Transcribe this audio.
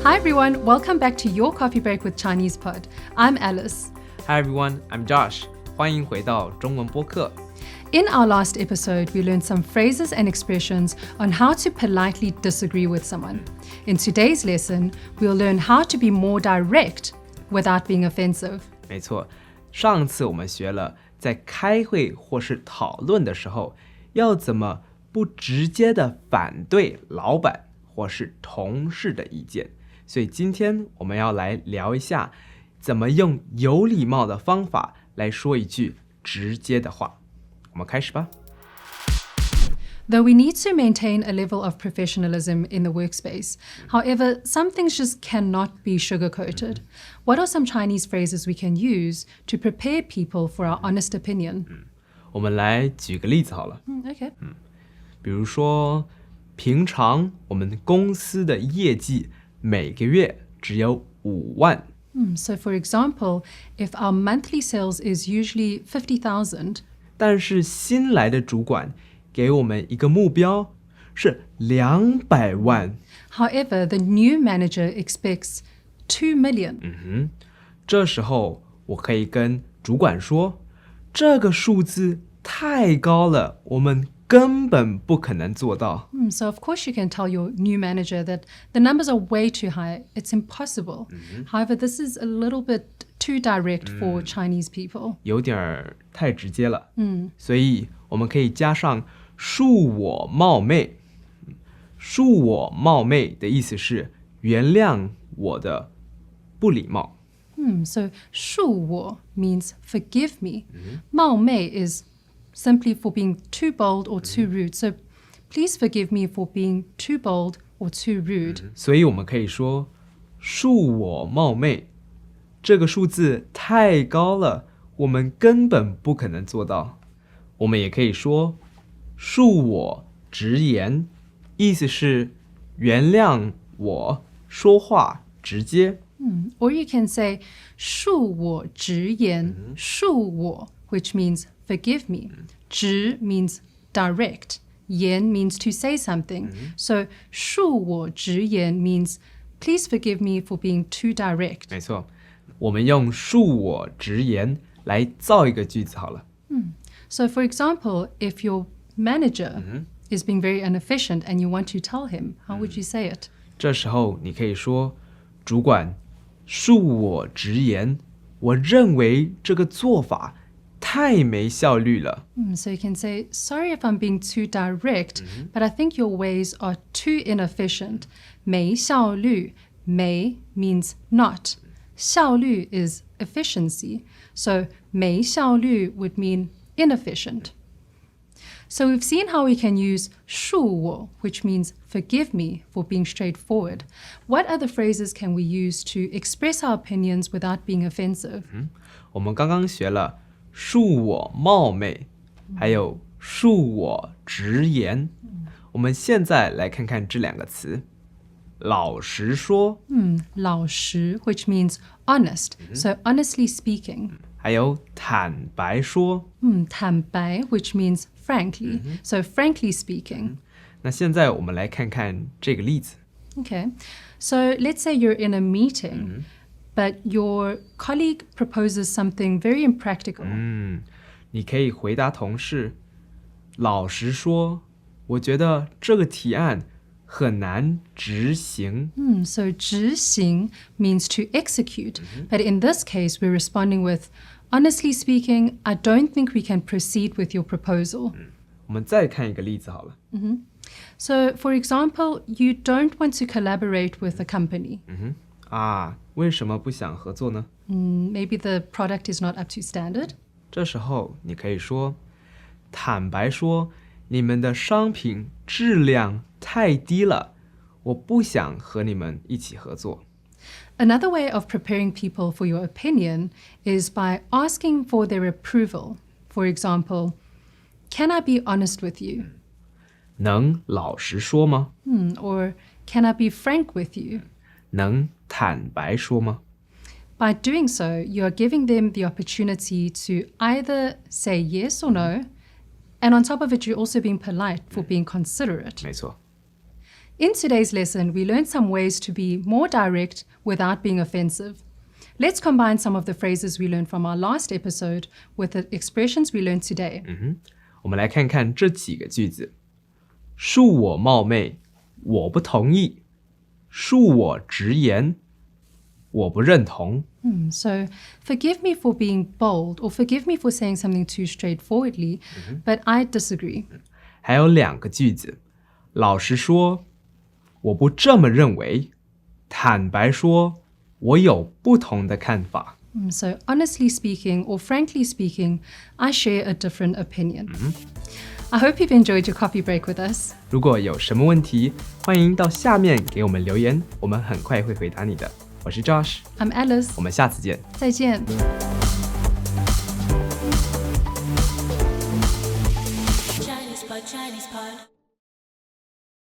Hi everyone, welcome back to your coffee break with ChinesePod. I'm Alice. Hi everyone, I'm Josh. 欢迎回到中文播客。In our last episode, we learned some phrases and expressions on how to politely disagree with someone. In today's lesson, we'll learn how to be more direct without being offensive. 没错，上次我们学了在开会或是讨论的时候，要怎么不直接的反对老板或是同事的意见。所以今天我们要来聊一下，怎么用有礼貌的方法来说一句直接的话。我们开始吧。Though we need to maintain a level of professionalism in the workspace, however, some things just cannot be sugar-coated. What are some Chinese phrases we can use to prepare people for our honest opinion? 我们来举个例子好了。Okay. 比如说，平常我们公司的业绩每个月只有5万。So for example, if our monthly sales is usually 50,000, 但是新来的主管给我们一个目标是200万。however, the new manager expects 2 million. 这时候我可以跟主管说，这个数字太高了，我们根本不可能做到。So of course you can tell your new manager that the numbers are way too high. It's impossible. However, this is a little bit too direct for Chinese people. 有点太直接了。所以我们可以加上恕我冒昧。恕我冒昧的意思是原谅我的不礼貌。So 恕我 means forgive me. 冒昧 is simply for being too bold or too rude. So please forgive me for being too bold or too rude. 所以我们可以说恕我冒昧，这个数字太高了，我们根本不可能做到。我们也可以说恕我直言，意思是原谅我说话直接。Or you can say 恕我直言，恕我 which means forgive me. 直 means direct. 言 means to say something. So 恕我直言 means please forgive me for being too direct. 没错，我们用恕我直言来造一个句子好了。So for example, if your manager is being very inefficient and you want to tell him, how would you say it? 这时候你可以说，主管，恕我直言，我认为这个做法太没效率了。So you can say, sorry if I'm being too direct, but I think your ways are too inefficient. 没效率, 没 means not. 效率 is efficiency. So 没效率 would mean inefficient. So we've seen how we can use 恕我, which means forgive me, for being straightforward. What other phrases can we use to express our opinions without being offensive? 我们刚刚学了恕我冒昧，还有恕我直言。我们现在来看看这两个词，老实说，老实, which means honest. So honestly speaking. 还有坦白说。坦白, which means frankly. So frankly speaking. 那现在我们来看看这个例子。Okay. So let's say you're in a meeting, but your colleague proposes something very impractical. 你可以回答同事，老实说，我觉得这个提案很难执行。So 执行 means to execute. But in this case, we're responding with, honestly speaking, I don't think we can proceed with your proposal. 我们再看一个例子好了。So for example, you don't want to collaborate with a company. 为什么不想合作呢？ Maybe the product is not up to standard. 这时候你可以说，坦白说，你们的商品质量太低了，我不想和你们一起合作。Another way of preparing people for your opinion is by asking for their approval. For example, can I be honest with you? 能老实说吗？ Or can I be frank with you? 能坦白说吗？ By doing so, you are giving them the opportunity to either say yes or no, and on top of it, you're also being polite for being considerate. 没错。In today's lesson, we learned some ways to be more direct without being offensive. Let's combine some of the phrases we learned from our last episode with the expressions we learned today. 我们来看看这几个句子。恕我冒昧，我不同意。恕我直言，我不认同。So, forgive me for being bold or forgive me for saying something too straightforwardly, but I disagree. 还有2个句子。老实说，我不这么认为。坦白说，我有不同的看法。So, honestly speaking or frankly speaking, I share a different opinion. I hope you've enjoyed your coffee break with us. 如果有什么问题，欢迎到下面给我们留言，我们很快会回答你的。我是 Josh， I'm Alice. 我们下次见。再见。